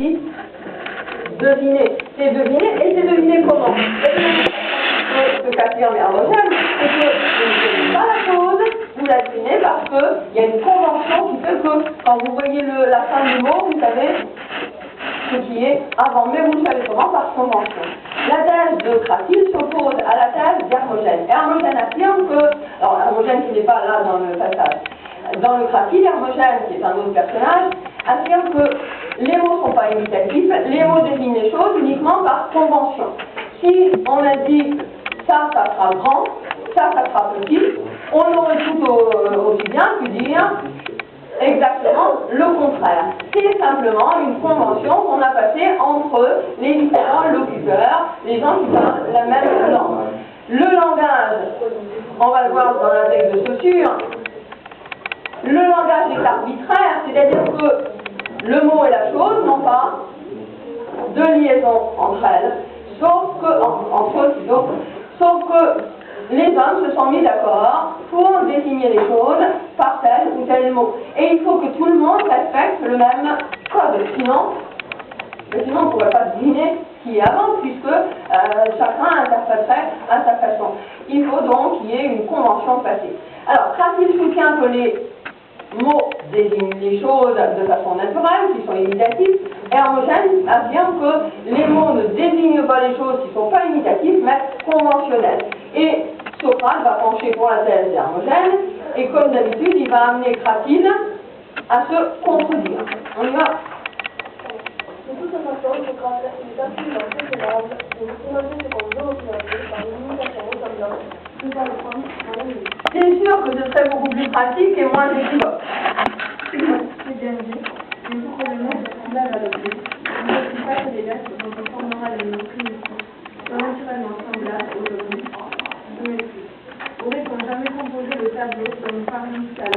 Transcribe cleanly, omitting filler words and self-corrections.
Deviner. C'est deviner, et c'est deviner comment. Ce qu'affirme Hermogène, c'est que vous ne devinez pas la chose, vous la devinez parce qu'il y a une convention qui fait que quand vous voyez la fin du mot, vous savez ce qui est avant, mais vous le savez comment? Par convention. La thèse de Cratyle s'oppose à la thèse d'Hermogène. Hermogène affirme que, alors Hermogène qui n'est pas là dans le passage, dans le Cratyle, Hermogène, qui est un autre personnage, affirme que les mots ne sont pas imitatifs, les mots désignent les choses uniquement par convention. Si on a dit ça sera grand, ça sera petit, on aurait tout aussi bien pu dire exactement le contraire. C'est simplement une convention qu'on a passée entre les différents locuteurs, les gens qui parlent la même langue. Le langage, on va le voir dans l'index de Saussure, le langage est arbitraire, c'est-à-dire que le mot et la chose n'ont pas de liaison entre elles, sauf que les hommes se sont mis d'accord pour désigner les choses par tel ou tel mot. Et il faut que tout le monde respecte le même code, sinon on ne pourrait pas deviner ce qui est avant, puisque chacun interpréterait à sa façon. Il faut donc qu'il y ait une convention passée. Alors, Cratyle soutient que les mots désignent les choses de façon naturelle, qui sont imitatifs. Hermogène affirme que les mots ne désignent pas les choses qui ne sont pas imitatives, mais conventionnelles. Et Socrate va pencher pour la thèse d'Hermogène, et comme d'habitude, il va amener Cratyle à se contredire. On y va. De toute façon, Socrate est absolument préférable de représenter ce qu'on veut observer par une imitation ressemblante que par le prendre en la minute. C'est sûr que ce serait beaucoup plus pratique et moins équivoque. C'est bien dit, mais pour que le mot soit semblable à l'objet, il ne suffit pas que les lettres dont on formera le nom primitif soient naturellement semblables aux objets. Je m'explique. Aurait-on jamais composé le tableau dont nous parlions tout à l'heure?